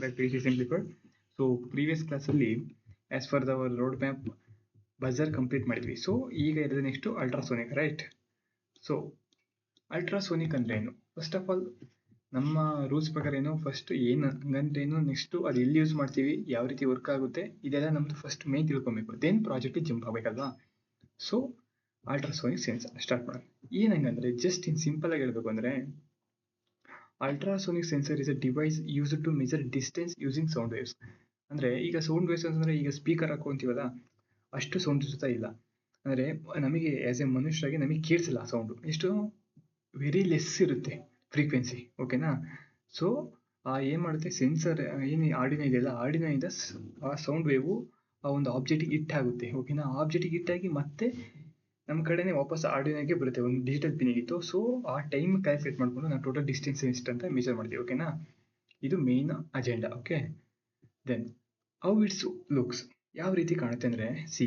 back to Easy Simplified. So previous class ಅಲ್ಲಿ as per the road map buzzer complete ಮಾಡಿದ್ವಿ. So ಈಗ ಇರೋದು next ultrasonic, right? So ultrasonic ಅಂದ್ರೆ ಏನು? First of all ನಮ್ಮ rules ಪ್ರಕಾರ ಏನು, ಫಸ್ಟ್ ಏನು ಹಂಗಂದ್ರೆ ಏನು, ನೆಕ್ಸ್ಟ್ ಅದು ಎಲ್ಲಿ ಯೂಸ್ ಮಾಡ್ತೀವಿ, ಯಾವ ರೀತಿ ವರ್ಕ್ ಆಗುತ್ತೆ, ಇದೆಲ್ಲ ನಮ್ದು ಫಸ್ಟ್ ಮೇನ್ ತಿಳ್ಕೊಬೇಕು. ದೆನ್ ಪ್ರಾಜೆಕ್ಟಿಗೆ ಜಂಪ್ ಆಗಬೇಕಲ್ವಾ? ಸೊ ಅಲ್ಟ್ರಾಸೋನಿಕ್ ಸೆನ್ಸರ್ ಸ್ಟಾರ್ಟ್ ಮಾಡೋಣ. ಏನಂಗಂದ್ರೆ ಜಸ್ಟ್ ಇನ್ ಸಿಂಪಲ್ ಆಗಿ ಹೇಳ್ಬೇಕು ಅಂದ್ರೆ, ultrasonic sensor is a device used to measure distance using sound waves. ಅಂದ್ರೆ ಈಗ ಸೌಂಡ್ ವೇವ್ಸ್ ಅಂದ್ರೆ ಈಗ ಸ್ಪೀಕರ್ ಹಾಕೊಂತೀವಲ್ಲ, ಅಷ್ಟು ಸೌಂಡ್ ಜೊತೆ ಇಲ್ಲ. ಅಂದ್ರೆ ನಮಗೆ ಆಸ್ ಎ ಮನುಷ್ಯರಾಗಿ ನಮಗೆ ಕೇಳಿಸಲ್ಲ ಸೌಂಡ್, ಎಷ್ಟು ವೆರಿ ಲೆಸ್ ಇರುತ್ತೆ ಫ್ರೀಕ್ವೆನ್ಸಿ, ಓಕೆನಾ? ಸೊ ಏನ್ ಮಾಡುತ್ತೆ ಸೆನ್ಸರ್, ಏನು ಆರ್ಡಿನೋ ಇದೆಯಲ್ಲ, ಆರ್ಡಿನೋಯಿಂದ ಆ ಸೌಂಡ್ ವೇವು ಆ ಒಂದು ಆಬ್ಜೆಕ್ಟಿಗೆ ಹಿಟ್ ಆಗುತ್ತೆ, ಓಕೆನಾ? ಆಬ್ಜೆಕ್ಟಿಗೆ ಹಿಟ್ ಆಗಿ ಮತ್ತೆ ನಮ್ಮ ಕಡೆನೇ ವಾಪಸ್ ಆರ್ಡಿನೋಗೆ ಬರುತ್ತೆ, ಒಂದು ಡಿಜಿಟಲ್ ಪಿನ್ ಇತ್ತು. ಸೊ ಆ ಟೈಮ್ ಕ್ಯಾಲ್ಕುಲೇಟ್ ಮಾಡ್ಕೊಂಡು ನಾವು ಟೋಟಲ್ ಡಿಸ್ಟೆನ್ಸ್ ಎಷ್ಟು ಅಂತ ಮೆಜರ್ ಮಾಡ್ತೀವಿ, ಓಕೆನಾ? ಇದು main agenda, okay? Then how it's looks, ಯಾವ ರೀತಿ ಕಾಣುತ್ತೆ ಅಂದ್ರೆ, ಸಿ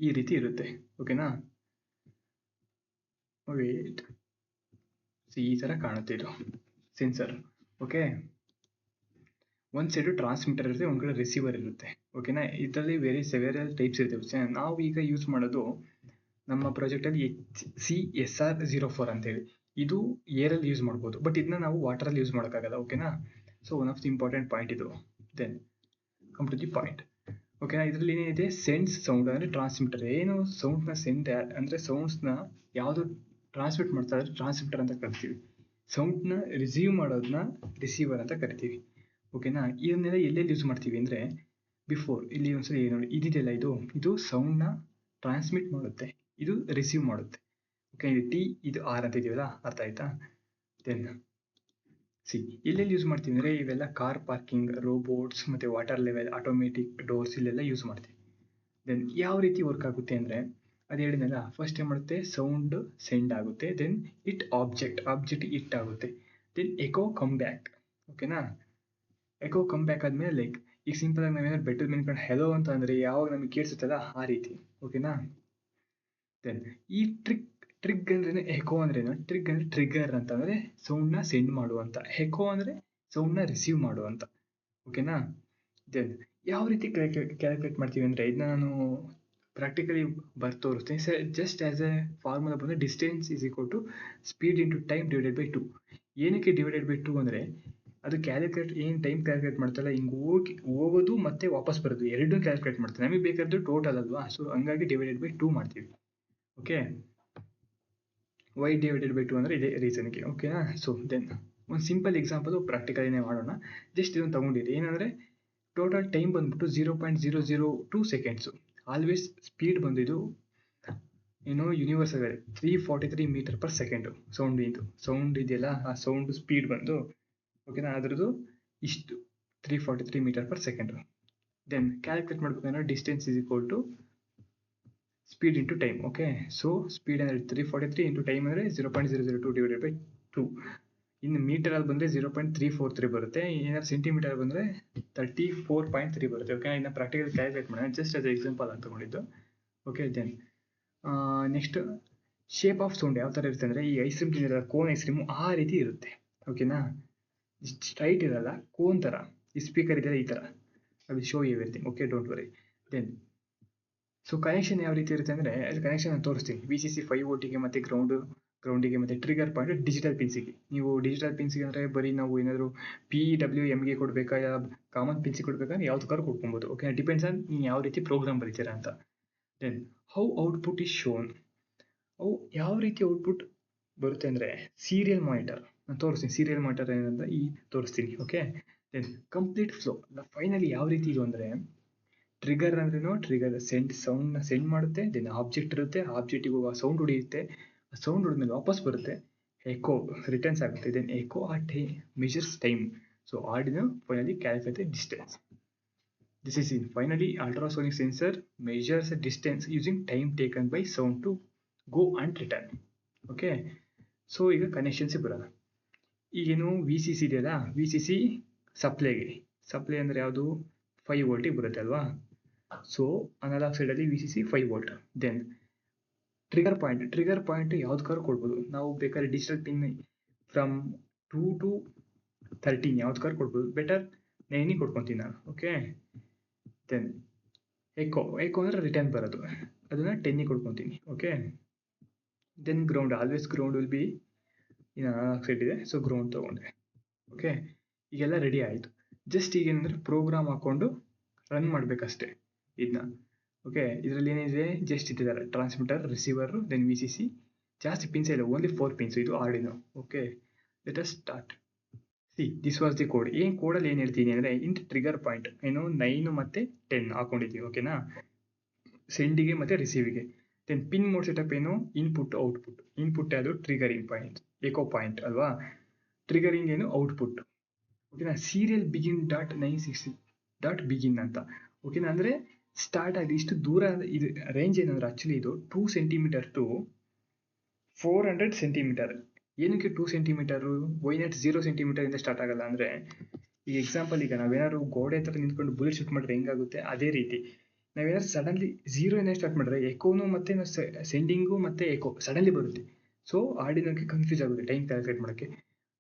ಈ ರೀತಿ ಇರುತ್ತೆ, ಓಕೆನಾ? ವೇಟ್, ಸಿ ಈ ತರ ಕಾಣುತ್ತೆ ಇದು ಸೆನ್ಸರ್, ಓಕೆ? ಒಂದ್ ಸೈಡ್ ಟ್ರಾನ್ಸ್ಮಿಟರ್ ಇರುತ್ತೆ, ಒಂದ್ ಕಡೆ ರಿಸೀವರ್ ಇರುತ್ತೆ, ಓಕೆನಾ? ಇದರಲ್ಲಿ ಸೆವೆರಲ್ ಟೈಪ್ಸ್ ಇರ್ತವೆ. ನಾವು ಈಗ ಯೂಸ್ ಮಾಡೋದು ನಮ್ಮ ಪ್ರಾಜೆಕ್ಟ್ ಅಲ್ಲಿ HCSR04 ಅಂತ ಹೇಳಿ, ಇದು ಏರ್ ಅಲ್ಲಿ ಯೂಸ್ ಮಾಡ್ಬೋದು, ಬಟ್ ಇದನ್ನ ನಾವು ವಾಟರ್ ಅಲ್ಲಿ ಯೂಸ್ ಮಾಡೋಕ್ಕಾಗಲ್ಲ, ಓಕೆನಾ? So one of the important point ಇದು. Then come to the point, ಓಕೆನಾ? ಇದರಲ್ಲಿ ಏನಿದೆ, ಸೆನ್ಸ್ ಸೌಂಡ್ ಅಂದ್ರೆ ಟ್ರಾನ್ಸ್ಮಿಟರ್, ಏನು ಸೌಂಡ್ ನ ಸೆಂಡ್ ಅಂದ್ರೆ ಸೌಂಡ್ಸ್ ನ ಯಾವ್ದು ಟ್ರಾನ್ಸ್ಮಿಟ್ ಮಾಡ್ತಾ ಇದ್ರೆ ಟ್ರಾನ್ಸ್ಮಿಟರ್ ಅಂತ ಕರಿತೀವಿ. ಸೌಂಡ್ ನ ರಿಸೀವ್ ಮಾಡೋದನ್ನ ರಿಸೀವರ್ ಅಂತ ಕರಿತೀವಿ, ಓಕೆನಾ? ಇದನ್ನೆಲ್ಲ ಎಲ್ಲೆಲ್ಲಿ ಯೂಸ್ ಮಾಡ್ತೀವಿ ಅಂದ್ರೆ, ಬಿಫೋರ್ ಇಲ್ಲಿ ಒಂದ್ಸರಿ ನೋಡಿ, ಇದಿದೆಯಲ್ಲ, ಇದು ಸೌಂಡ್ ನ ಟ್ರಾನ್ಸ್ಮಿಟ್ ಮಾಡುತ್ತೆ, ಇದು ರಿಸೀವ್ ಮಾಡುತ್ತೆ, ಓಕೆ? ಇದು ಟಿ, ಇದು ಆರ್ ಅಂತ ಇದೆಯಲ್ಲ, ಅರ್ಥ ಆಯ್ತಾ? ದೆನ್ ಸಿ ಎಲ್ಲೆಲ್ಲಿ ಯೂಸ್ ಮಾಡ್ತೀವಿ ಅಂದ್ರೆ, ಇವೆಲ್ಲ ಕಾರ್ ಪಾರ್ಕಿಂಗ್, ರೋಬೋಟ್ಸ್, ಮತ್ತೆ ವಾಟರ್ ಲೆವೆಲ್, ಆಟೋಮೆಟಿಕ್ ಡೋರ್ಸ್, ಇಲ್ಲೆಲ್ಲ ಯೂಸ್ ಮಾಡ್ತೀವಿ. ದೆನ್ ಯಾವ ರೀತಿ ವರ್ಕ್ ಆಗುತ್ತೆ ಅಂದ್ರೆ, ಅದು ಹೇಳಿದ್ನಲ್ಲ, ಫಸ್ಟ್ ಏನ್ ಮಾಡುತ್ತೆ, ಸೌಂಡ್ ಸೆಂಡ್ ಆಗುತ್ತೆ, ದೆನ್ ಇಟ್ ಆಬ್ಜೆಕ್ಟ್ ಇಟ್ ಆಗುತ್ತೆ, ದೆನ್ ಎಕೋ ಕಮ್ ಬ್ಯಾಕ್, ಓಕೆನಾ? ಎಕೋ ಕಮ್ ಬ್ಯಾಕ್ ಆದ್ಮೇಲೆ, ಲೈಕ್ ಈಗ ಸಿಂಪಲ್ ಆಗಿ ನಾವೇನಾದ್ರು ಬೆಟ್ಟದ ಮೇಲೆ ಹೆಲೋ ಅಂತ ಅಂದ್ರೆ ಯಾವಾಗ ನಮಗೆ ಕೇಳಿಸುತ್ತಲ್ಲ ಆ ರೀತಿ, ಓಕೆನಾ? ದೆನ್ ಈ ಟ್ರಿಗ್ ಅಂದ್ರೆ ಎಕೋ ಅಂದ್ರೆ ಏನು? ಟ್ರಿಗ್ ಅಂದ್ರೆ ಟ್ರಿಗರ್ ಅಂತ, ಅಂದ್ರೆ ಸೌಂಡ್ ನ ಸೆಂಡ್ ಮಾಡುವಂತ, ಎಕೋ ಅಂದ್ರೆ ಸೌಂಡ್ ನ ರಿಸೀವ್ ಮಾಡುವಂತ, ಓಕೆನಾ? ದೆನ್ ಯಾವ ರೀತಿ ಕ್ಯಾಲ್ಕುಲೇಟ್ ಮಾಡ್ತೀವಿ ಅಂದ್ರೆ, ಇದನ್ನ ನಾನು ಪ್ರಾಕ್ಟಿಕಲಿ ತೋರಿಸ್ತೀನಿ. ಜಸ್ಟ್ ಆಸ್ ಎ ಫಾರ್ಮುಲಾ ಬಂದ್ರೆ, distance is equal to speed into time divided by 2. ಏನಕ್ಕೆ ಡಿವೈಡೆಡ್ ಬೈ 2 ಅಂದ್ರೆ, ಅದು ಕ್ಯಾಲ್ಕುಲೇಟ್ ಏನು ಟೈಮ್ ಕ್ಯಾಲ್ಕುಲೇಟ್ ಮಾಡ್ತಲ್ಲ, ಹಿಂಗೆ ಹೋಗೋದು ಮತ್ತೆ ವಾಪಸ್ ಬರೋದು ಎರಡೂ ಕ್ಯಾಲ್ಕುಲೇಟ್ ಮಾಡ್ತೀವಿ. ನಮಗೆ ಬೇಕಾದ್ದು ಟೋಟಲ್ ಅಲ್ವಾ, ಸೊ ಹಂಗಾಗಿ ಡಿವೈಡೆಡ್ ಬೈ 2 ಮಾಡ್ತೀವಿ, ಓಕೆ? ವೈ ಡಿವೈಡೆಡ್ ಬೈ 2 ಅಂದ್ರೆ ಇದೇ ರೀಸನ್ಗೆ, ಓಕೆನಾ? ಸೊ ದೆನ್ ಒಂದು ಸಿಂಪಲ್ ಎಕ್ಸಾಂಪಲ್ ಪ್ರಾಕ್ಟಿಕಲಿನೇ ಮಾಡೋಣ. ಜಸ್ಟ್ ಇದನ್ನು ತಗೊಂಡಿರಿ, ಏನಂದ್ರೆ ಟೋಟಲ್ ಟೈಮ್ ಬಂದ್ಬಿಟ್ಟು 0.002 ಸೆಕೆಂಡ್ಸು. ಆಲ್ವೇಸ್ ಸ್ಪೀಡ್ ಬಂದಿದ್ದು ಏನು universal 343 meter per second. Sound ಇದೆಯಲ್ಲ, ಆ ಸೌಂಡ್ ಸ್ಪೀಡ್ ಬಂದು, ಓಕೆನಾ, ಅದ್ರದ್ದು ಇಷ್ಟು 343 meter per second. Then calculate ಮಾಡ್ಬೇಕಂದ್ರೆ, distance is equal to speed into time, okay? So speed ಅಂದ್ರೆ 343 ಇಂಟು ಟೈಮ್ ಅಂದ್ರೆ 0.002 ಡಿವೈಡೆಡ್ ಬೈ 2. ಇನ್ನು ಮೀಟರ್ ಅಲ್ಲಿ ಬಂದ್ರೆ 0.343 ಬರುತ್ತೆ, ಏನಾದ್ರು ಸೆಂಟಿಮೀಟರ್ ಬಂದ್ರೆ 34.3 ಬರುತ್ತೆ, ಓಕೆ? ಇನ್ನು ಪ್ರಾಕ್ಟಿಕಲ್ ಕ್ಯಾಲ್ಕುಲೇಟ್ ಮಾಡೋಣ, ಜಸ್ಟ್ ಅದು ಎಕ್ಸಾಂಪಲ್ ಅಂತ ತಗೊಂಡಿದ್ದು, okay? Then next shape of sound ಯಾವ ತರ ಇರುತ್ತೆ ಅಂದ್ರೆ, ಈ ಐಸ್ ಕ್ರೀಮ್ ತಿಂದಿರಲ್ಲ, ಕೋನ್ ಐಸ್ ಕ್ರೀಮ್ ಆ ರೀತಿ ಇರುತ್ತೆ, ಓಕೆನಾ? ಸ್ಟ್ರೈಟ್ ಇರಲ್ಲ, ಕೋನ್ ತರ. ಈ ಸ್ಪೀಕರ್ ಇದೆಯಲ್ಲ, ಈ ತರ. I will show you everything, okay? Don't worry. Then so connection ಯಾವ ರೀತಿ ಇರುತ್ತೆ ಅಂದ್ರೆ, ಕನೆಕ್ಷನ್ ನಾನು ತೋರಿಸ್ತೀನಿ. VCC 5V ಗೆ ಮತ್ತೆ ಗ್ರೌಂಡಿಗೆ ಮತ್ತೆ ಟ್ರಿಗರ್ ಪಾಯಿಂಟ್ ಡಿಜಿಟಲ್ ಪಿನ್ಸಿಗೆ. ನೀವು ಡಿಜಿಟಲ್ ಪಿನ್ಸಿಗೆ ಅಂದ್ರೆ ಬರೀ ನಾವು ಏನಾದ್ರು PWM ಗೆ ಕೊಡ್ಬೇಕಾ, ಯಾವ ಕಾಮನ್ ಪಿನ್ಸಿಗೆ ಕೊಡ್ಬೇಕಾ, ಯಾವ್ದಕ್ಕಾದ್ರೂ ಕೊಡ್ಕೊಬೋದು, ಓಕೆ? ಡಿಪೆಂಡ್ಸ್ ಆನ್ ನೀವು ಯಾವ ರೀತಿ ಪ್ರೋಗ್ರಾಮ್ ಬರೀತೀರಾ ಅಂತ. Then how output is shown, ಯಾವ ರೀತಿ ಔಟ್ಪುಟ್ ಬರುತ್ತೆ ಅಂದ್ರೆ, ಸೀರಿಯಲ್ ಮಾನಿಟರ್ ನಾನು ತೋರಿಸ್ತೀನಿ. ಸೀರಿಯಲ್ ಮಾನಿಟರ್ ಏನಂತ ತೋರಿಸ್ತೀನಿ, okay? Then complete flow finally ಯಾವ ರೀತಿ ಇದು ಅಂದ್ರೆ, ಟ್ರಿಗರ್ ಅಂದ್ರೇನು, ಟ್ರಿಗರ್ ಸೌಂಡ್ ನ ಸೆಂಡ್ ಮಾಡುತ್ತೆ, ದೆನ್ ಆಬ್ಜೆಕ್ಟ್ ಇರುತ್ತೆ, ಆಬ್ಜೆಕ್ಟಿಗೆ ಹೋಗುವ ಸೌಂಡ್ ಹೊಡಿಯುತ್ತೆ, ಸೌಂಡ್ ಹೊಡೆದ್ಮೇಲೆ ವಾಪಸ್ ಬರುತ್ತೆ, ಎಕೋ ರಿಟರ್ನ್ಸ್ ಆಗುತ್ತೆ, then echo measures time. So Arduino finally calculate the distance. This is it. Finally, ultrasonic sensor measures the distance using time taken by sound to go and return. Okay. So ಈಗ connections ಬರೋಣ. ಈಗೇನು VCC ಇದೆಯಲ್ಲ, VCC supply ಅಂದ್ರೆ ಯಾವುದು, 5V ಬರುತ್ತೆ ಅಲ್ವಾ? So analog side ಅಲ್ಲಿ VCC 5V. Then trigger point ಯಾವ್ದಕ್ಕಾದ್ರೂ ಕೊಡ್ಬೋದು ನಾವು, ಬೇಕಾದ್ರೆ ಡಿಜಿಟಲ್ ಪಿನ್ ಫ್ರಮ್ 2 to 13 ಯಾವ್ದಕ್ಕಾರು ಕೊಡ್ಬೋದು, ಬೆಟರ್ 9 ಕೊಡ್ಕೊತೀನಿ ನಾನು. ಓಕೆ, ದೆನ್ ಎಕೋ ಅಂದರೆ ರಿಟರ್ನ್ ಬರೋದು, ಅದನ್ನು 10 ಕೊಡ್ಕೊತೀನಿ. Okay, then ground, always ground will be ಇನ್ನು 4 ಸೈಡ್ ಇದೆ, ಸೊ ಗ್ರೌಂಡ್ ತೊಗೊಂಡೆ. ಓಕೆ, ಈಗೆಲ್ಲ ರೆಡಿ ಆಯಿತು. ಜಸ್ಟ್ ಈಗೇನಂದರೆ ಪ್ರೋಗ್ರಾಮ್ ಹಾಕ್ಕೊಂಡು ರನ್ ಮಾಡಬೇಕಷ್ಟೇ ಇದನ್ನ. ಓಕೆ, ಇದರಲ್ಲಿ ಏನಿದೆ, ಜಸ್ಟ್ ಇಟ್ಟಿದ್ದಾರೆ ಟ್ರಾನ್ಸ್ಮಿಟರ್, ರಿಸೀವರು, ದೆನ್ VCC. ಜಾಸ್ತಿ ಪಿನ್ಸ್ ಇಲ್ಲ, ಓನ್ಲಿ 4 ಪಿನ್ಸ್. ಇದು Arduino. Okay, let us start. See, this was the code. ಕೋಡಲ್ಲಿ ಏನು ಹೇಳ್ತೀನಿ ಅಂದರೆ, ಇಂಟ್ ಟ್ರಿಗರ್ ಪಾಯಿಂಟ್ ಏನು 9 ಮತ್ತು 10 ಹಾಕೊಂಡಿದ್ದೀವಿ. ಓಕೆನಾ, ಸೆಂಡಿಗೆ ಮತ್ತು ರಿಸೀವಿಗೆ. ದೆನ್ ಪಿನ್ ಮೋಡ್ ಸೆಟಪ್ ಏನು, ಇನ್ಪುಟ್ ಔಟ್ಪುಟ್. ಇನ್ಪುಟ್ ಯಾವುದು, ಟ್ರಿಗರಿಂಗ್ ಪಾಯಿಂಟ್, ಎಕೋ ಪಾಯಿಂಟ್ ಅಲ್ವಾ. ಟ್ರಿಗರಿಂಗ್ ಏನು, ಔಟ್ಪುಟ್. ಓಕೆನಾ, ಸೀರಿಯಲ್ ಬಿಗಿನ್ .960.begin ಅಂತ. ಓಕೆನಾ, ಅಂದರೆ ಸ್ಟಾರ್ಟ್ ಆಗಿ ಇಷ್ಟು ದೂರ. ಇದು ರೇಂಜ್ ಏನಂದ್ರೆ ಆ್ಯಕ್ಚುಲಿ ಇದು 2 ಸೆಂಟಿಮೀಟರ್ ಟು 400 ಸೆಂಟಿಮೀಟರ್. ಏನಕ್ಕೆ 2 ಸೆಂಟಿಮೀಟರು, ವೈನೆಟ್ 0 ಸೆಂಟಿಮೀಟರಿಂದ ಸ್ಟಾರ್ಟ್ ಆಗಲ್ಲ ಅಂದರೆ, ಈಗ ಎಕ್ಸಾಂಪಲ್, ಈಗ ನಾವೇನಾದ್ರು ಗೋಡೆ ಹತ್ರ ನಿಂತ್ಕೊಂಡು ಬುಲೆಟ್ ಶೂಟ್ ಮಾಡಿದ್ರೆ ಹೆಂಗಾಗುತ್ತೆ, ಅದೇ ರೀತಿ ನಾವೇನಾದ್ರು ಸಡನ್ಲಿ 0 ಇಂದ ಸ್ಟಾರ್ಟ್ ಮಾಡಿದ್ರೆ ಎಕೋನು ಮತ್ತು ಸೆಂಡಿಂಗು ಮತ್ತು ಎಕೋ ಸಡನ್ಲಿ ಬರುತ್ತೆ. ಸೊ ಆರ್ಡಿನೋಗೆ ಕನ್ಫ್ಯೂಸ್ ಆಗುತ್ತೆ ಟೈಮ್ ಕ್ಯಾಲ್ಕುಲೇಟ್ ಮಾಡೋಕ್ಕೆ.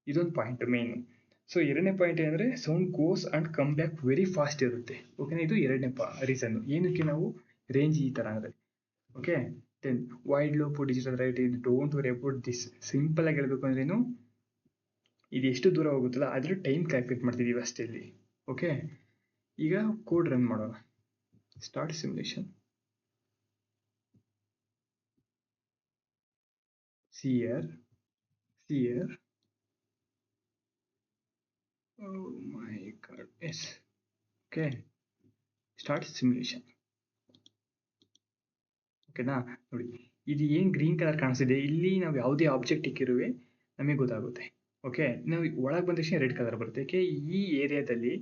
ಇದೊಂದು ಪಾಯಿಂಟ್ ಮೇನು. ಸೊ ಎರಡನೇ ಪಾಯಿಂಟ್ ಏನಂದರೆ, sound goes and come back very fast ಇರುತ್ತೆ. ಓಕೆನಾ, ಇದು ಎರಡನೇ ರೀಸನ್ನು ಏನಕ್ಕೆ ನಾವು ರೇಂಜ್ ಈ ಥರ ಅಂದರೆ. Okay, then while loop digital write. ಇದು don't worry about this. Simple ಆಗಿ ಹೇಳಬೇಕು ಅಂದ್ರೇನು, ಇದು ಎಷ್ಟು ದೂರ ಹೋಗುತ್ತಲ್ಲ ಅದ್ರ ಟೈಮ್ ಕ್ಯಾಲ್ಕುಲೇಟ್ ಮಾಡ್ತಿದ್ದೀವಿ ಅಷ್ಟೇ ಇಲ್ಲಿ. ಓಕೆ, ಈಗ ಕೋಡ್ ರನ್ ಮಾಡೋಣ. Start simulation. ಸಿಯರ್ Oh my god, yes. Okay, start simulation. ಓಕೆನಾ, ನೋಡಿ ಇದು ಏನು ಗ್ರೀನ್ ಕಲರ್ ಕಾಣಿಸ್ತಿದೆ, ಇಲ್ಲಿ ನಾವು ಯಾವುದೇ ಆಬ್ಜೆಕ್ಟ್ ಇಕ್ಕಿರುವೆ ನಮಗೆ ಗೊತ್ತಾಗುತ್ತೆ. ಓಕೆ, ನಾವು ಒಳಗೆ ಬಂದ ತಕ್ಷಣ ರೆಡ್ ಕಲರ್ ಬರುತ್ತೆ. ಏಕೆ, ಈ ಏರಿಯಾದಲ್ಲಿ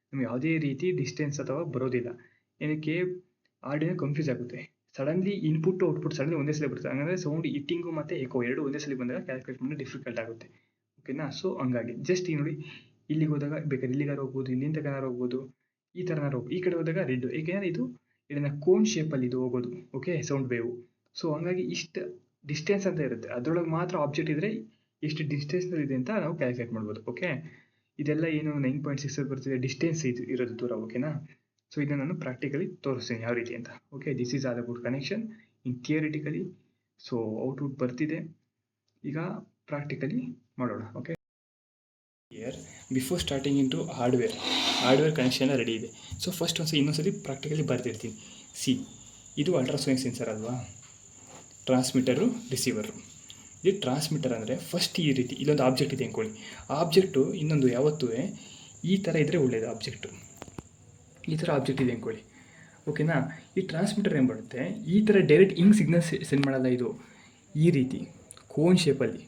ನಮ್ಗೆ ಯಾವುದೇ ರೀತಿ ಡಿಸ್ಟೆನ್ಸ್ ಅಥವಾ ಬರೋದಿಲ್ಲ. ಏನಕ್ಕೆ, ಆರ್ಡಿನೋ ಕನ್ಫ್ಯೂಸ್ ಆಗುತ್ತೆ. ಸಡನ್ಲಿ ಇನ್ಪುಟ್ ಔಟ್ಪುಟ್ ಸಡನ್ಲಿ ಒಂದೇ ಸಲ ಬರುತ್ತೆ. ಹಂಗಂದರೆ ಸೌಂಡ್ ಹಿಟ್ಟಿಂಗು ಮತ್ತು ಎಕೋ ಎರಡು ಒಂದೇ ಸಲ ಬಂದಾಗ ಕ್ಯಾಲ್ಕುಲೇಟ್ ಮಾಡೋದು ಡಿಫಿಕಲ್ಟ್ ಆಗುತ್ತೆ. ಓಕೆನಾ, ಸೊ ಹಂಗಾಗಿ ಜಸ್ಟ್ ಈಗ ನೋಡಿ, ಇಲ್ಲಿಗೆ ಹೋದಾಗ ಬೇಕಾದ್ರೆ ಇಲ್ಲಿಗಾರು ಹೋಗ್ಬೋದು, ಇಲ್ಲಿಂದ ತಗನಾರು ಹೋಗ್ಬೋದು, ಈ ಥರನಾರು ಹೋಗ್ಬೋದು. ಈ ಕಡೆ ಹೋದಾಗ ರೆಡ್, ಏಕೆಂದರೆ ಇದು ಇದನ್ನ ಕೋನ್ ಶೇಪಲ್ಲಿ ಇದು ಹೋಗೋದು. Okay, sound wave. ಸೊ ಹಂಗಾಗಿ ಇಷ್ಟು ಡಿಸ್ಟೆನ್ಸ್ ಅಂತ ಇರುತ್ತೆ, ಅದರೊಳಗೆ ಮಾತ್ರ ಆಬ್ಜೆಕ್ಟ್ ಇದ್ದರೆ ಎಷ್ಟು ಡಿಸ್ಟೆನ್ಸ್ನಲ್ಲಿ ಇದೆ ಅಂತ ನಾವು ಕ್ಯಾಲ್ಕುಲೇಟ್ ಮಾಡ್ಬೋದು. ಓಕೆ, ಇದೆಲ್ಲ ಏನು 9.6 ಬರ್ತಿದೆ ಡಿಸ್ಟೆನ್ಸ್ ಇದು ಇರೋದು ದೂರ. ಓಕೆನಾ, ಸೊ ಇದನ್ನು ನಾನು ಪ್ರಾಕ್ಟಿಕಲಿ ತೋರಿಸ್ತೀನಿ ಯಾವ ರೀತಿ ಅಂತ. Okay, this is all about connection in theoretically. So output ಬರ್ತಿದೆ, ಈಗ ಪ್ರಾಕ್ಟಿಕಲಿ ಮಾಡೋಣ. Okay, before starting into hardware connection ready ಇದೆ. ಸೊ ಫಸ್ಟ್ ಇನ್ನೊಂದ್ಸತಿ ಪ್ರಾಕ್ಟಿಕಲಿ ಬರ್ತಿರ್ತೀನಿ. ಸಿ, ಇದು ಅಲ್ಟ್ರಾಸೋನಿಕ್ ಸೆನ್ಸರ್ ಅಲ್ವಾ, ಟ್ರಾನ್ಸ್ಮಿಟರು, ರಿಸೀವರು. ಇದು ಟ್ರಾನ್ಸ್ಮಿಟರ್ ಅಂದರೆ ಫಸ್ಟ್ ಈ ರೀತಿ ಇಲ್ಲೊಂದು ಆಬ್ಜೆಕ್ಟ್ ಇದೆ ಅಂದ್ಕೊಳ್ಳಿ. ಆ ಆಬ್ಜೆಕ್ಟು ಇನ್ನೊಂದು ಯಾವತ್ತೂ ಈ ಥರ ಇದ್ದರೆ ಒಳ್ಳೆಯದು. ಆಬ್ಜೆಕ್ಟು ಈ ಥರ ಆಬ್ಜೆಕ್ಟ್ ಇದೆ ಅಂದ್ಕೊಳ್ಳಿ. ಓಕೆನಾ, ಈ ಟ್ರಾನ್ಸ್ಮಿಟರ್ ಏನು ಮಾಡುತ್ತೆ, ಈ ಥರ ಡೈರೆಕ್ಟ್ ಹಿಂಗೆ ಸಿಗ್ನಲ್ ಸೆಂಡ್ ಮಾಡಲ್ಲ, ಇದು ಈ ರೀತಿ ಕೋನ್ ಶೇಪಲ್ಲಿ.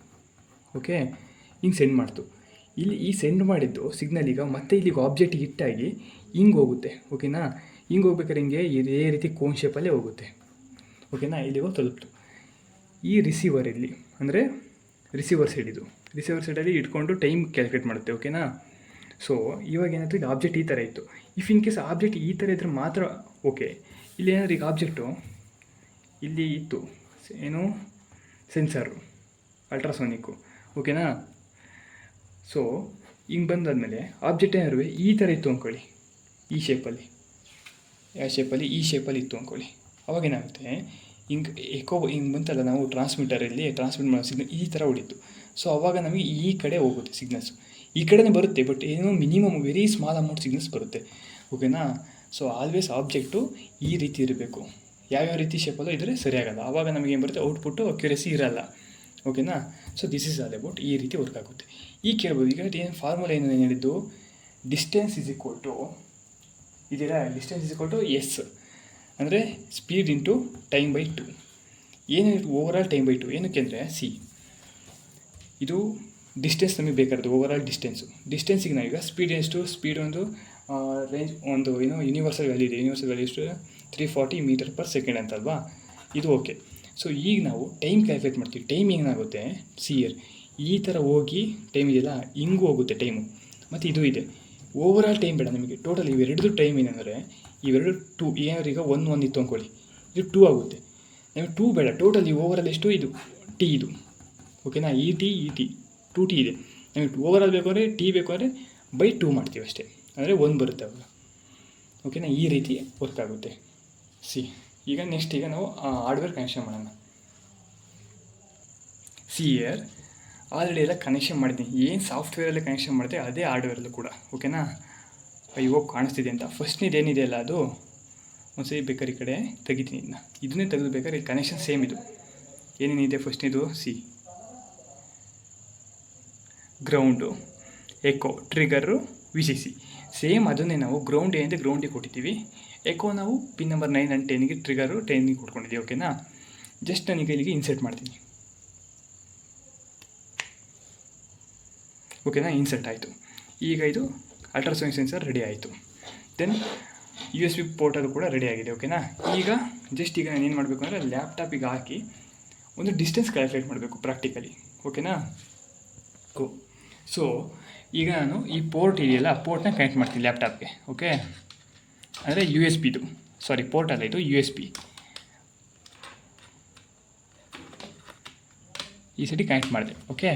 ಓಕೆ, ಹಿಂಗೆ ಸೆಂಡ್ ಮಾಡ್ತು. ಇಲ್ಲಿ ಈ ಸೆಂಡ್ ಮಾಡಿದ್ದು ಸಿಗ್ನಲ್ ಈಗ ಮತ್ತೆ ಇಲ್ಲಿಗೆ ಆಬ್ಜೆಕ್ಟಿಗೆ ಹಿಟ್ಟಾಗಿ ಹಿಂಗೆ ಹೋಗುತ್ತೆ. ಓಕೆನಾ, ಹಿಂಗೆ ಹೋಗ್ಬೇಕಾದ್ರೆ ಹಿಂಗೆ ಇದೇ ರೀತಿ ಕೋನ್ ಶೇಪಲ್ಲೇ ಹೋಗುತ್ತೆ. ಓಕೆನಾ, ಇಲ್ಲಿಗೆ ತಲುಪ್ತು. ಈ ರಿಸೀವರ್ ಇಲ್ಲಿ ಅಂದರೆ ರಿಸೀವರ್ ಸೈಡ್, ಇದು ರಿಸೀವರ್ ಸೈಡಲ್ಲಿ ಇಟ್ಕೊಂಡು ಟೈಮ್ ಕ್ಯಾಲ್ಕುಲೇಟ್ ಮಾಡುತ್ತೆ. ಓಕೆನಾ, ಸೊ ಇವಾಗ ಏನಾಯ್ತು, ಇಲ್ಲಿ ಆಬ್ಜೆಕ್ಟ್ ಈ ಥರ ಇತ್ತು. ಇಫ್ ಇನ್ ಕೇಸ್ ಆಬ್ಜೆಕ್ಟ್ ಈ ಥರ ಇದ್ದರೆ ಮಾತ್ರ ಓಕೆ. ಇಲ್ಲಿ ಏನಾದರೂ ಈಗ ಆಬ್ಜೆಕ್ಟು ಇಲ್ಲಿ ಇತ್ತು, ಏನು ಸೆನ್ಸರು ಅಲ್ಟ್ರಾಸೋನಿಕ್ಕು. ಓಕೆನಾ, ಸೊ ಹಿಂಗೆ ಬಂದಾದಮೇಲೆ ಆಬ್ಜೆಕ್ಟ್ ಏನಾದ್ರು ಈ ಥರ ಇತ್ತು ಅಂದ್ಕೊಳ್ಳಿ, ಈ ಶೇಪಲ್ಲಿ, ಯಾವ ಶೇಪಲ್ಲಿ, ಈ ಶೇಪಲ್ಲಿ ಇತ್ತು ಅಂದ್ಕೊಳ್ಳಿ. ಅವಾಗೇನಾಗುತ್ತೆ, ಹಿಂಗೆ ಎಕೋ ಹಿಂಗೆ ಬಂತಲ್ಲ, ನಾವು ಟ್ರಾನ್ಸ್ಮಿಟರಲ್ಲಿ ಟ್ರಾನ್ಸ್ಮಿಟ್ ಮಾಡೋ ಸಿಗ್ನಲ್ ಈ ಥರ ಹೊಡಿತು. ಸೊ ಅವಾಗ ನಮಗೆ ಈ ಕಡೆ ಹೋಗುತ್ತೆ ಸಿಗ್ನಲ್ಸು, ಈ ಕಡೆನೇ ಬರುತ್ತೆ, ಬಟ್ ಏನೋ minimum very small amount signals ಬರುತ್ತೆ. ಓಕೆನಾ, ಸೊ ಆಲ್ವೇಸ್ ಆಬ್ಜೆಕ್ಟು ಈ ರೀತಿ ಇರಬೇಕು. ಯಾವ್ಯಾವ ರೀತಿ ಶೇಪಲ್ಲೂ ಇದ್ದರೆ ಸರಿಯಾಗಲ್ಲ, ಆವಾಗ ನಮಗೆ ಏನು ಬರುತ್ತೆ, ಔಟ್ಪುಟ್ಟು ಅಕ್ಯುರೇಸಿ ಇರಲ್ಲ. ಓಕೆನಾ, so this is all about ಈ ರೀತಿ ವರ್ಕ್ ಆಗುತ್ತೆ. ಈಗ ಕೇಳ್ಬೋದು, ಈಗ ಏನು ಫಾರ್ಮುಲಾ ಏನು ಹೇಳಿದ್ದು, ಡಿಸ್ಟೆನ್ಸ್ ಈಸ್ ಈಕ್ವಲ್ ಟು ಇದೆಯಲ್ಲ, distance is equal to S ಅಂದರೆ ಸ್ಪೀಡ್ ಇಂಟು ಟೈಮ್ ಬೈ 2. ಏನು ಓವರಾಲ್ ಟೈಮ್ ಬೈ 2. ಏನಕ್ಕೆ ಅಂದರೆ ಸಿ, ಇದು ಡಿಸ್ಟೆನ್ಸ್ ನಮಗೆ ಬೇಕಾಗಿರೋದು, ಓವರಾಲ್ ಡಿಸ್ಟೆನ್ಸಿಗೆ ನಾವೀಗ ಸ್ಪೀಡ್ ಎಷ್ಟು, ಸ್ಪೀಡ್ ಒಂದು ರೇಂಜ್ ಒಂದು ಏನೋ ಯೂನಿವರ್ಸಲ್ ವ್ಯಾಲ್ಯೂ ಇದೆ. ಯೂನಿವರ್ಸಲ್ ವ್ಯಾಲ್ಯೂ ಎಷ್ಟು, 340 ಮೀಟರ್ ಪರ್ ಸೆಕೆಂಡ್ ಅಂತಲ್ವಾ, ಇದು ಓಕೆ. ಸೊ ಈಗ ನಾವು ಟೈಮ್ ಕ್ಯಾಲ್ಕುಲೇಟ್ ಮಾಡ್ತೀವಿ. ಟೈಮ್ ಏನಾಗುತ್ತೆ, ಸಿಯರ್ ಈ ಥರ ಹೋಗಿ ಟೈಮ್ ಇದೆಯಲ್ಲ, ಹಿಂಗೂ ಹೋಗುತ್ತೆ ಟೈಮು. ಮತ್ತು ಇದು ಇದೆ ಓವರಾಲ್ ಟೈಮ್ ಬೇಡ ನಮಗೆ, ಟೋಟಲ್ ಇವೆರಡದು ಟೈಮ್ ಏನಂದರೆ ಇವೆರಡು 2. ಏನಾದ್ರು ಈಗ 1 ಇತ್ತು ಅಂದ್ಕೊಳ್ಳಿ, ಇದು 2 ಆಗುತ್ತೆ. ನಮಗೆ 2 ಬೇಡ, ಟೋಟಲ್ ಈ ಓವರಾಲ್ ಎಷ್ಟು, ಇದು ಟಿ ಇದು. ಓಕೆನಾ, ಇ ಟಿ 2T ಇದೆ. ನಿಮಗೆ ಓವರ್ ಆಲ್ ಬೇಕಾದ್ರೆ ಟಿ ಬೇಕಾದ್ರೆ ಬೈ 2 ಮಾಡ್ತೀವಿ ಅಷ್ಟೇ, ಅಂದರೆ 1 ಬರುತ್ತೆ ಅವಾಗ. ಓಕೆನಾ, ಈ ರೀತಿ ವರ್ಕ್ ಆಗುತ್ತೆ. ಈಗ ನೆಕ್ಸ್ಟ್ ಈಗ ನಾವು ಹಾರ್ಡ್ವೇರ್ ಕನೆಕ್ಷನ್ ಮಾಡೋಣ. ಇಯರ್ ಆಲ್ರೆಡಿ ಎಲ್ಲ ಕನೆಕ್ಷನ್ ಮಾಡಿದ್ದೀನಿ. ಏನು ಸಾಫ್ಟ್ವೇರಲ್ಲಿ ಕನೆಕ್ಷನ್ ಮಾಡಿದೆ ಅದೇ ಹಾರ್ಡ್ವೇರಲ್ಲೂ ಕೂಡ. ಓಕೆನಾ, ಇವಾಗ ಕಾಣಿಸ್ತಿದೆ ಅಂತ ಫಸ್ಟ್ನೇದು ಏನಿದೆಯಲ್ಲ ಅದು ಒಂದ್ಸರಿ ಬೇಕಾದ್ರೆ ಈ ಕಡೆ ತೆಗಿತೀನಿ. ಇದನ್ನೇ ತೆಗೆದು ಬೇಕಾದ್ರೆ ಈ ಕನೆಕ್ಷನ್ ಸೇಮ್ ಇದು ಏನೇನಿದೆ. ಫಸ್ಟ್ನೇದು ಗ್ರೌಂಡು, ಎಕೋ, ಟ್ರಿಗರು, VCC ಸೇಮ್ ಅದನ್ನೇ ನಾವು ಗ್ರೌಂಡ್ ಏನಿದೆ ಗ್ರೌಂಡಿಗೆ ಕೊಟ್ಟಿದ್ದೀವಿ. ಎಕೋ ನಾವು ಪಿನ್ ನಂಬರ್ 9 ಆ್ಯಂಡ್ 10ಗೆ, ಟ್ರಿಗರು 10ಗೆ ಕೊಟ್ಕೊಂಡಿದ್ದೀವಿ. ಓಕೆನಾ, ಜಸ್ಟ್ ನಾನೀಗ ಇಲ್ಲಿಗೆ ಇನ್ಸರ್ಟ್ ಮಾಡ್ತೀನಿ. ಓಕೆನಾ, ಇನ್ಸರ್ಟ್ ಆಯಿತು. ಈಗ ಇದು ಅಲ್ಟ್ರಾಸೋನಿಕ್ ಸೆನ್ಸರ್ ರೆಡಿ ಆಯಿತು. ದೆನ್ USB ಪೋರ್ಟಲ್ಲೂ ಕೂಡ ರೆಡಿ ಆಗಿದೆ. ಓಕೆನಾ, ಈಗ ನಾನು ಏನು ಮಾಡಬೇಕು ಅಂದರೆ ಲ್ಯಾಪ್ಟಾಪಿಗೆ ಹಾಕಿ ಒಂದು ಡಿಸ್ಟೆನ್ಸ್ ಕ್ಯಾಲ್ಕುಲೇಟ್ ಮಾಡಬೇಕು ಪ್ರಾಕ್ಟಿಕಲಿ. ಓಕೆನಾ, ಸೊ ಈಗ ನಾನು ಈ ಪೋರ್ಟ್ ಇದೆಯಲ್ಲ ಪೋರ್ಟ್ನ ಕನೆಕ್ಟ್ ಮಾಡ್ತೀನಿ ಲ್ಯಾಪ್ಟಾಪ್ಗೆ. ಓಕೆ, ಅಂದರೆ USBದು, ಸಾರಿ ಪೋರ್ಟ್ ಅಲ್ಲ, ಇದು USB. ಈ ಸತಿ ಕನೆಕ್ಟ್ ಮಾಡಿದೆ. ಓಕೆ,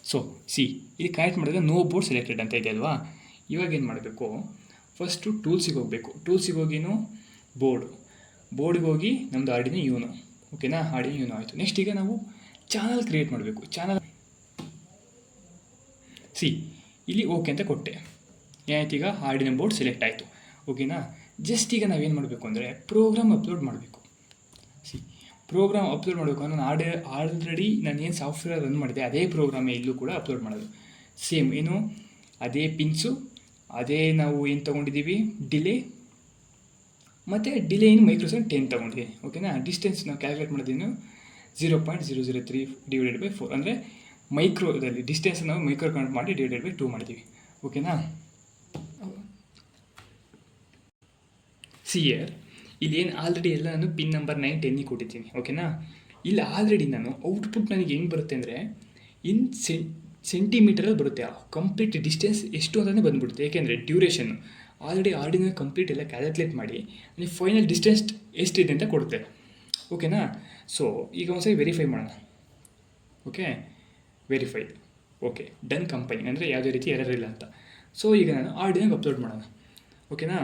ಸೊ ಇಲ್ಲಿ ಕನೆಕ್ಟ್ ಮಾಡಿದ್ರೆ ನೋ ಬೋರ್ಡ್ ಸೆಲೆಕ್ಟೆಡ್ ಅಂತ ಇದೆ ಅಲ್ವಾ. ಇವಾಗ ಏನು ಮಾಡಬೇಕು, ಫಸ್ಟು ಟೂಲ್ಸಿಗೆ ಹೋಗಬೇಕು. ಟೂಲ್ಸಿಗೆ ಹೋಗಿನೂ ಬೋರ್ಡ್ಗೆ ಹೋಗಿ ನಮ್ಮದು ಆರ್ಡಿನೋ ಯೂನೋ. ಓಕೆನಾ, ಆರ್ಡಿನೋ ಯೂನೋ ಆಯಿತು. ನೆಕ್ಸ್ಟ್ ಈಗ ನಾವು ಚಾನಲ್ ಕ್ರಿಯೇಟ್ ಮಾಡಬೇಕು. ಚಾನಲ್ ಇಲ್ಲಿ ಓಕೆ ಅಂತ ಕೊಟ್ಟೆ. ಏನಾಯ್ತು, ಈಗ ಆರ್ಡಿನೋ ಬೋರ್ಡ್ ಸೆಲೆಕ್ಟ್ ಆಯಿತು. ಓಕೆನಾ, ಜಸ್ಟ್ ಈಗ ನಾವೇನು ಮಾಡಬೇಕು ಅಂದರೆ ಪ್ರೋಗ್ರಾಮ್ ಅಪ್ಲೋಡ್ ಮಾಡಬೇಕು. ಪ್ರೋಗ್ರಾಮ್ ಅಪ್ಲೋಡ್ ಮಾಡಬೇಕು ನಾನು ಆಲ್ರೆಡಿ ನಾನು ಏನು ಸಾಫ್ಟ್ವೇರ್ ರನ್ ಮಾಡಿದೆ ಅದೇ ಪ್ರೋಗ್ರಾಮೇ ಇಲ್ಲೂ ಕೂಡ ಅಪ್ಲೋಡ್ ಮಾಡೋದು. ಸೇಮ್ ಏನು ಅದೇ ಪಿನ್ಸು, ಅದೇ ನಾವು ಏನು ತೊಗೊಂಡಿದ್ದೀವಿ ಡಿಲೇ, ಮತ್ತು ಡಿಲೇ ಏನು ಮೈಕ್ರೋಸಾಫ್ಟ್ 10 ತೊಗೊಂಡಿದ್ದೀನಿ. ಓಕೆನಾ, ಡಿಸ್ಟೆನ್ಸ್ ನಾವು ಕ್ಯಾಲ್ಕುಲೇಟ್ ಮಾಡೋದೇನು 0.003/4 ಅಂದರೆ ಮೈಕ್ರೋದಲ್ಲಿ ಡಿಸ್ಟೆನ್ಸ್ ನಾವು ಮೈಕ್ರೋ ಕೌಂಟ್ ಮಾಡಿ /2 ಮಾಡಿದ್ದೀವಿ. ಓಕೆನಾ, ಇಯರ್ ಇಲ್ಲಿ ಏನು ಆಲ್ರೆಡಿ ಎಲ್ಲ ನಾನು ಪಿನ್ ನಂಬರ್ 9, 10ಗೆ ಕೊಟ್ಟಿದ್ದೀನಿ. ಓಕೆನಾ, ಇಲ್ಲಿ ಆಲ್ರೆಡಿ ನಾನು ಔಟ್ಪುಟ್ ನನಗೆ ಹೆಂಗೆ ಬರುತ್ತೆ ಅಂದರೆ ಇನ್ ಸೆಂಟಿಮೀಟರಲ್ಲಿ ಬರುತ್ತೆ. ಕಂಪ್ಲೀಟ್ ಡಿಸ್ಟೆನ್ಸ್ ಎಷ್ಟು ಅಂತಲೇ ಬಂದುಬಿಡುತ್ತೆ. ಏಕೆಂದರೆ ಡ್ಯೂರೇಷನ್ನು ಆಲ್ರೆಡಿ ಆರ್ಡಿನೋ ಕಂಪ್ಲೀಟ್ ಎಲ್ಲ ಕ್ಯಾಲ್ಕುಲೇಟ್ ಮಾಡಿ ನನಗೆ ಫೈನಲ್ ಡಿಸ್ಟೆನ್ಸ್ ಎಷ್ಟಿದೆ ಅಂತ ಕೊಡುತ್ತೆ. ಓಕೆನಾ, ಸೊ ಈಗ ಒಂದ್ಸರಿ ವೆರಿಫೈ ಮಾಡೋಣ. Okay, verified. Okay, done company ಅಂದರೆ ಯಾವುದೇ ರೀತಿ ಎರರ್ ಇಲ್ಲ ಅಂತ. ಸೊ ಈಗ ನಾನು ಆರ್ಡಿನೋಗೆ ಅಪ್ಲೋಡ್ ಮಾಡೋಣ. ಓಕೆನಾ,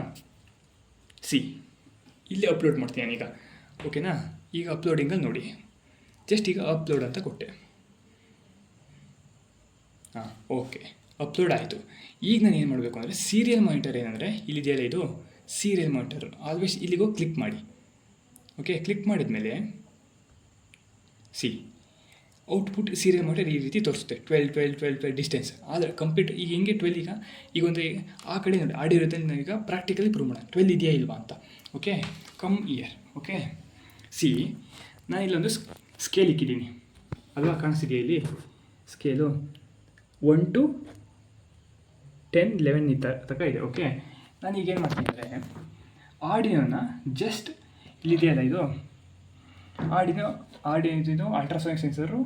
ಇಲ್ಲಿ ಅಪ್ಲೋಡ್ ಮಾಡ್ತೀನಿ ನಾನೀಗ. ಓಕೆನಾ, ಈಗ ಅಪ್ಲೋಡಿಂಗಲ್ಲಿ ನೋಡಿ, ಜಸ್ಟ್ ಈಗ ಅಪ್ಲೋಡ್ ಅಂತ ಕೊಟ್ಟೆ. ಓಕೆ, ಅಪ್ಲೋಡ್ ಆಯಿತು. ಈಗ ನಾನು ಏನು ಮಾಡಬೇಕು ಅಂದರೆ ಸೀರಿಯಲ್ ಮಾನಿಟರ್ ಏನಂದರೆ ಇಲ್ಲಿದೆಯಲ್ಲ ಇದು ಸೀರಿಯಲ್ ಮಾನಿಟರ್, ಆಲ್ವೇಸ್ ಇಲ್ಲಿಗೋ ಕ್ಲಿಕ್ ಮಾಡಿ. ಓಕೆ, ಕ್ಲಿಕ್ ಮಾಡಿದ ಮೇಲೆ ಔಟ್ಪುಟ್ ಸೀರಿಯಲ್ ಮಾನಿಟರ್ ಈ ರೀತಿ ತೋರಿಸುತ್ತೆ. 12 ಡಿಸ್ಟೆನ್ಸ್ ಆದರೆ ಕಂಪ್ಲೀಟ್ ಈಗ ಹೆಂಗೆ 12 ಈಗ ಒಂದು ಆ ಕಡೆ ನೋಡಿ ಆಡಿಯೋದಲ್ಲಿ ನಾವೀಗ ಪ್ರಾಕ್ಟಿಕಲಿ ಪ್ರೂವ್ ಮಾಡೋಣ 12 ಇದೆಯಾ ಇಲ್ವಾ ಅಂತ. Okay, come here. ಓಕೆ, ನಾನು ಇಲ್ಲೊಂದು ಸ್ಕೇಲ್ ಇಕ್ಕಿದ್ದೀನಿ ಅಲ್ವಾ, ಕಾಣಿಸ್ತಿದೆಯಾ ಇಲ್ಲಿ ಸ್ಕೇಲು 1 to 10, 11 ತನಕ ಇದೆ. ಓಕೆ, ನಾನು ಈಗೇನು ಮಾಡ್ತೀನಿ ಅಂದರೆ ಆಡಿಯೋನ ಜಸ್ಟ್ ಇಲ್ಲಿದೆಯಲ್ಲ ಇದು ಆಡಿನೋ ಇದು ಅಲ್ಟ್ರಾಸೋನಿಕ್ ಸೆನ್ಸರು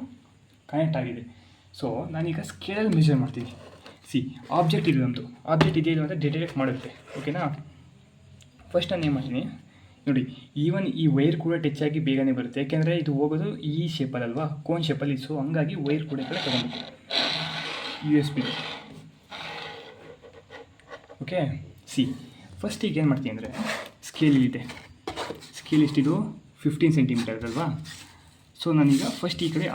ಕನೆಕ್ಟ್ ಆಗಿದೆ. ಸೊ ನಾನೀಗ ಸ್ಕೇಲಲ್ಲಿ ಮೆಜರ್ ಮಾಡ್ತೀನಿ. ಆಬ್ಜೆಕ್ಟ್ ಇದೆ ನಮ್ಮದು, ಆಬ್ಜೆಕ್ಟ್ ಇದೆಯಲ್ಲ ಅಂತ ಡಿಟೆಕ್ಟ್ ಮಾಡುತ್ತೆ. ಓಕೆನಾ, ಫಸ್ಟ್ ನಾನು ಏನು ಮಾಡ್ತೀನಿ ನೋಡಿ, ಈವನ್ ಈ ವೈರ್ ಕೂಡ ಟಚ್ ಆಗಿ ಬೇಗನೆ ಬರುತ್ತೆ. ಯಾಕೆಂದರೆ ಇದು ಹೋಗೋದು ಈ ಶೇಪಲ್ಲಲ್ವಾ, ಕೋನ್ ಶೇಪಲ್ಲಿ. ಸೊ ಹಂಗಾಗಿ ವೈರ್ ಕೂಡ ಕಡೆ ತಗೊಂಡು USB. ಓಕೆ, ಫಸ್ಟ್ ಈಗ ಏನು ಮಾಡ್ತೀನಿ ಅಂದರೆ ಸ್ಕೇಲ್ ಇದೆ, ಸ್ಕೇಲ್ ಎಷ್ಟಿದು 15 ಸೆಂಟಿಮೀಟರ್ ಅಲ್ವಾ. ಸೊ ನಾನೀಗ ಫಸ್ಟ್ ಈ ಕಡೆ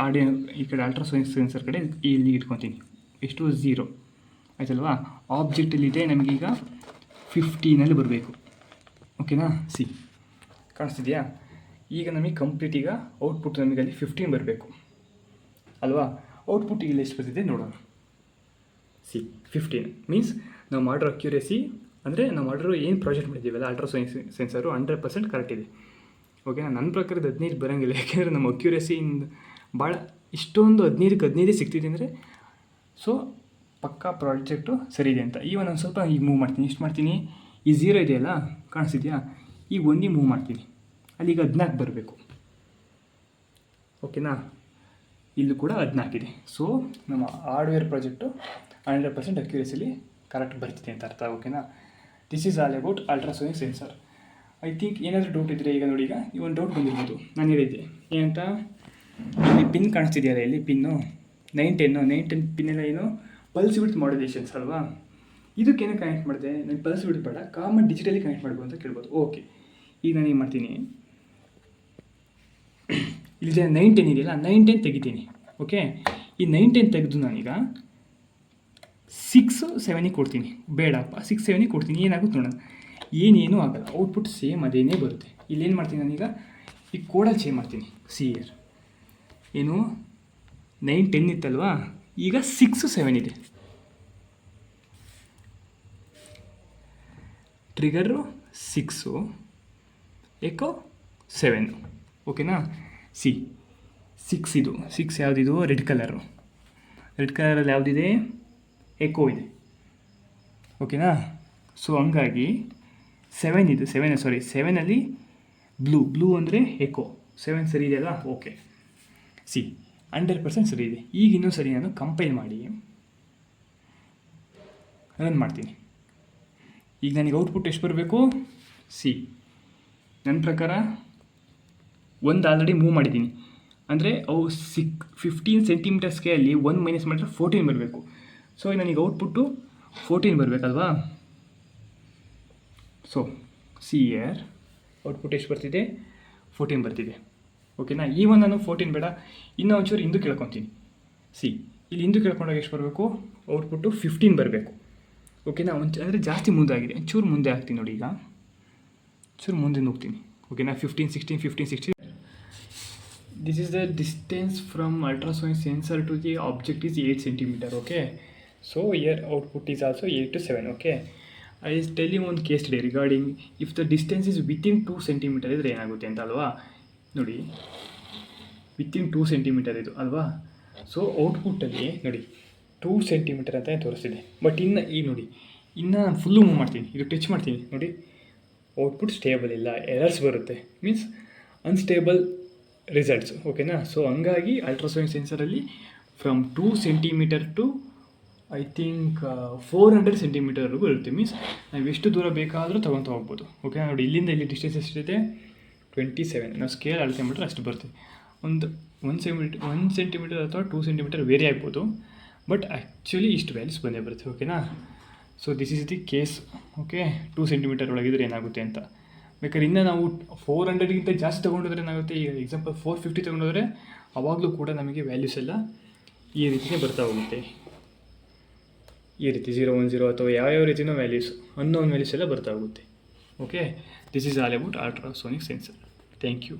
ಅಲ್ಟ್ರಾಸೋನಿಕ್ ಸೆನ್ಸರ್ ಕಡೆ ಇಲ್ಲಿ ಇಟ್ಕೊತೀನಿ. ಎಷ್ಟು 0 ಆಯ್ತಲ್ವಾ. ಆಬ್ಜೆಕ್ಟಲ್ಲಿದೆ ನಮಗೀಗ 15 ಬರಬೇಕು. ಓಕೆನಾ, ಕಾಣಿಸ್ತಿದೆಯಾ. ಈಗ ನಮಗೆ ಕಂಪ್ಲೀಟ್ ಈಗ ಔಟ್ಪುಟ್ ನಮಗೆ ಅಲ್ಲಿ 15 ಬರಬೇಕು ಅಲ್ವಾ. ಔಟ್ಪುಟ್ ಇಲ್ಲಿ ಎಷ್ಟು ಬರ್ತಿದೆ ನೋಡೋಣ. 15 ಮೀನ್ಸ್ ನಾವು ಮಾಡಿರೋ ಅಕ್ಯುರೇಸಿ ಅಂದರೆ ನಾವು ಮಾಡಿರೋ ಏನು ಪ್ರಾಜೆಕ್ಟ್ ಮಾಡಿದ್ದೀವಲ್ಲ ಅಲ್ಟ್ರಾಸೋನಿಕ್ ಸೆನ್ಸರು 100% ಕರೆಕ್ಟ್ ಇದೆ. ಓಕೆನಾ, ನನ್ನ ಪ್ರಕಾರದ 15 ಬರೋಂಗಿಲ್ಲ. ಯಾಕೆಂದರೆ ನಮ್ಮ ಅಕ್ಯುರೇಸಿಯಿಂದ ಭಾಳ ಇಷ್ಟೊಂದು 15 ಸಿಗ್ತಿದೆ ಅಂದರೆ ಸೊ ಪಕ್ಕಾ ಪ್ರಾಜೆಕ್ಟು ಸರಿ ಇದೆ ಅಂತ. ಈಗ ನಾನು ಸ್ವಲ್ಪ ಈಗ ಮೂವ್ ಮಾಡ್ತೀನಿ. ಎಷ್ಟು ಮಾಡ್ತೀನಿ, ಈ 0 ಇದೆಯಲ್ಲ ಕಾಣಿಸ್ತಿದೆಯಾ, ಈಗ 1 ಮೂವ್ ಮಾಡ್ತೀನಿ. ಅಲ್ಲಿಗ 14 ಬರಬೇಕು. ಓಕೆನಾ, ಇಲ್ಲೂ ಕೂಡ 14 ಇದೆ. ಸೊ ನಮ್ಮ ಹಾರ್ಡ್ವೇರ್ ಪ್ರಾಜೆಕ್ಟು 100% ಅಕ್ಯುರೇಸಿಲಿ ಕರೆಕ್ಟ್ ಬರ್ತಿದೆ ಅಂತ ಅರ್ಥ. ಓಕೆನಾ, this is all about ultrasonic sensor. I think ಏನಾದರೂ ಡೌಟ್ ಇದ್ದರೆ ಈಗ ನೋಡಿ, ಈಗ ಈ ಒಂದು ಡೌಟ್ ಬಂದಿರ್ಬೋದು. ನಾನು ಹೇಳಿದ್ದೆ ಏನಂತ, ಇಲ್ಲಿ ಪಿನ್ ಕಾಣಿಸ್ತಿದೆಯಲ್ಲ, ಇಲ್ಲಿ ಪಿನ್ನು 9, 10 ಪಿನ್ನೆಲ್ಲ ಏನು ಪಲ್ಸ್ ವಿಡ್ತ್ ಮಾಡ್ಯುಲೇಷನ್ಸ್ ಅಲ್ವಾ, ಇದಕ್ಕೇನು ಕನೆಕ್ಟ್ ಮಾಡಿದೆ ನಾನು, ಪಲ್ಸ್ ವಿಡ್ತ್ ಬೇಡ, ಕಾಮನ್ ಡಿಜಿಟಲಿ ಕನೆಕ್ಟ್ ಮಾಡ್ಬೋದು ಅಂತ ಕೇಳ್ಬೋದು. ಓಕೆ, ಈಗ ನಾನು ಏನು ಮಾಡ್ತೀನಿ, ಇಲ್ಲಿ 9-10 ಇದೆಯಲ್ಲ, 9-10 ತೆಗಿತೀನಿ. ಓಕೆ, ಈ 9-10 ತೆಗೆದು ನಾನೀಗ 6-7ಗೆ ಕೊಡ್ತೀನಿ. ಬೇಡಪ್ಪ 6-7ಗೆ ಕೊಡ್ತೀನಿ, ಏನಾಗುತ್ತೆ ನೋಡೋಣ. ಏನೇನೂ ಆಗಲ್ಲ, ಔಟ್ಪುಟ್ ಸೇಮ್ ಅದೇನೇ ಬರುತ್ತೆ. ಇಲ್ಲೇನು ಮಾಡ್ತೀನಿ ನಾನೀಗ, ಈ ಕೋಡಲ್ಲಿ ಚೇಂಜ್ ಮಾಡ್ತೀನಿ. ಸಿಯರ್ ಏನು 9-10 ಇತ್ತಲ್ವಾ, ಈಗ 6-7 ಇದೆ. ಟ್ರಿಗರು 6, ಎಕೋ 7. ಓಕೆನಾ. 6 ಇದು 6 ಯಾವುದಿದು, ರೆಡ್ ಕಲರು. ರೆಡ್ ಕಲರಲ್ಲಿ ಯಾವುದಿದೆ, ಎಕೋ ಇದೆ. ಓಕೆನಾ. ಸೊ ಹಂಗಾಗಿ 7 ಇದು 7ಅಲ್ಲಿ ಬ್ಲೂ ಅಂದರೆ ಎಕೋ. 7 ಸರಿ ಇದೆಯಲ್ಲ. ಓಕೆ, 100% ಸರಿ ಇದೆ. ಈಗ ಇನ್ನೂ ಸರಿ ನಾನು ಕಂಪೈಲ್ ಮಾಡಿ ರನ್ ಮಾಡ್ತೀನಿ. ಈಗ ನನಗೆ ಔಟ್ಪುಟ್ ಎಷ್ಟು ಬರಬೇಕು, ನನ್ನ ಪ್ರಕಾರ ಒಂದು ಆಲ್ರೆಡಿ ಮೂವ್ ಮಾಡಿದ್ದೀನಿ, ಅಂದರೆ ಅವು 15 ಸೆಂಟಿಮೀಟರ್ ಸ್ಕೇಲಲ್ಲಿ 1 ಮೈನಸ್ ಮಾಡಿದ್ರೆ 14 ಬರಬೇಕು. ಸೊ ನನಗೆ ಔಟ್ಪುಟ್ಟು 14 ಬರಬೇಕಲ್ವಾ. ಸೊ ಇಯರ್ ಔಟ್ಪುಟ್ ಎಷ್ಟು ಬರ್ತಿದೆ, 14 ಬರ್ತಿದೆ. ಓಕೆನಾ. ಈವನ್ ನಾನು 14 ಬೇಡ, ಇನ್ನೂ ಒಂಚೂರು ಹಿಂದೂ ಕೇಳ್ಕೊತೀನಿ. ಇಲ್ಲಿ ಹಿಂದೂ ಕೇಳ್ಕೊಂಡಾಗ ಎಷ್ಟು ಬರಬೇಕು, ಔಟ್ಪುಟ್ಟು 15 ಬರಬೇಕು. ಓಕೆನಾ. ಅಂದರೆ ಜಾಸ್ತಿ ಮುಂದೆ ಆಗಿದೆ, ಚೂರು ಮುಂದೆ ಆಗ್ತೀನಿ ನೋಡಿ. ಈಗ ಚೂರು ಮುಂದೆ ಹೋಗ್ತೀನಿ. ಓಕೆನಾ. 15, 16. This is the distance from ultrasonic sensor to the object is 8 centimeter. Okay, so here output is also 8 to 7. Okay, I is tell you one case study regarding if the distance is within 2 centimeter ಇದ್ರೆ ಏನಾಗುತ್ತೆ ಅಂತ ಅಲ್ವಾ. ನೋಡಿ, within 2 centimetre ಇದು ಅಲ್ವಾ. So ಔಟ್ಪುಟ್ಟಲ್ಲಿ ನೋಡಿ 2 centimetre ಅಂತ ತೋರಿಸ್ತಿದೆ. But ಈಗ ನೋಡಿ, ಇನ್ನು ನಾನು ಫುಲ್ಲು ಮೂವ್ ಮಾಡ್ತೀನಿ, ಇದು ಟಚ್ ಮಾಡ್ತೀನಿ ನೋಡಿ, ಔಟ್ಪುಟ್ ಸ್ಟೇಬಲ್ ಇಲ್ಲ, ಎರರ್ಸ್ ಬರುತ್ತೆ, ಮೀನ್ಸ್ ಅನ್ಸ್ಟೇಬಲ್ ರಿಸಲ್ಟ್ಸ್. ಓಕೆನಾ. ಸೊ ಹಂಗಾಗಿ ಅಲ್ಟ್ರಾಸೌಂಡ್ ಸೆನ್ಸರಲ್ಲಿ from 2 centimeter to I think 400 ಸೆಂಟಿಮೀಟರ್ವರೆಗೂ ಇರುತ್ತೆ. ಮೀನ್ಸ್ ನಾವು ಎಷ್ಟು ದೂರ ಬೇಕಾದರೂ ತೊಗೊತ ಹೋಗ್ಬೋದು. ಓಕೆ, ನೋಡಿ ಇಲ್ಲಿಂದ ಇಲ್ಲಿ ಡಿಸ್ಟೆನ್ಸ್ ಎಷ್ಟಿದೆ, 27. ನಾವು ಸ್ಕೇಲ್ ಅಳತೆ ಮಾಡಿದ್ರೆ ಅಷ್ಟು ಬರ್ತದೆ. ಒಂದು ಸೆಂಟಿಮೀಟರ್ ಅಥವಾ 2 ಸೆಂಟಿಮೀಟರ್ ವೇರಿ ಆಗ್ಬೋದು, ಬಟ್ ಆ್ಯಕ್ಚುಲಿ ಇಷ್ಟು ವ್ಯಾಲ್ಯೂಸ್ ಬಂದೇ ಬರುತ್ತೆ. ಓಕೆನಾ. So this is the case. Okay, 2 centimeter ಒಳಗಿದ್ರೆ ಏನಾಗುತ್ತೆ ಅಂತ. ಬೇಕಾದ್ರೆ ಇನ್ನೂ ನಾವು 400ಗಿಂತ ಜಾಸ್ತಿ ತೊಗೊಂಡಿದ್ರೆ ಏನಾಗುತ್ತೆ, ಈಗ ಎಕ್ಸಾಂಪಲ್ 450 ತೊಗೊಂಡಿದ್ರೆ ಅವಾಗಲೂ ಕೂಡ ನಮಗೆ ವ್ಯಾಲ್ಯೂಸ್ ಎಲ್ಲ ಈ ರೀತಿಯೇ ಬರ್ತಾ ಹೋಗುತ್ತೆ. ಈ ರೀತಿ 0, 1, 0 ಅಥವಾ ಯಾವ್ಯಾವ ರೀತಿಯೂ ವ್ಯಾಲ್ಯೂಸ್, ಅನ್ನೋನ್ ವ್ಯಾಲ್ಯೂಸ್ ಎಲ್ಲ ಬರ್ತಾ ಹೋಗುತ್ತೆ. Okay, this is all about ultrasonic sensor. Thank you.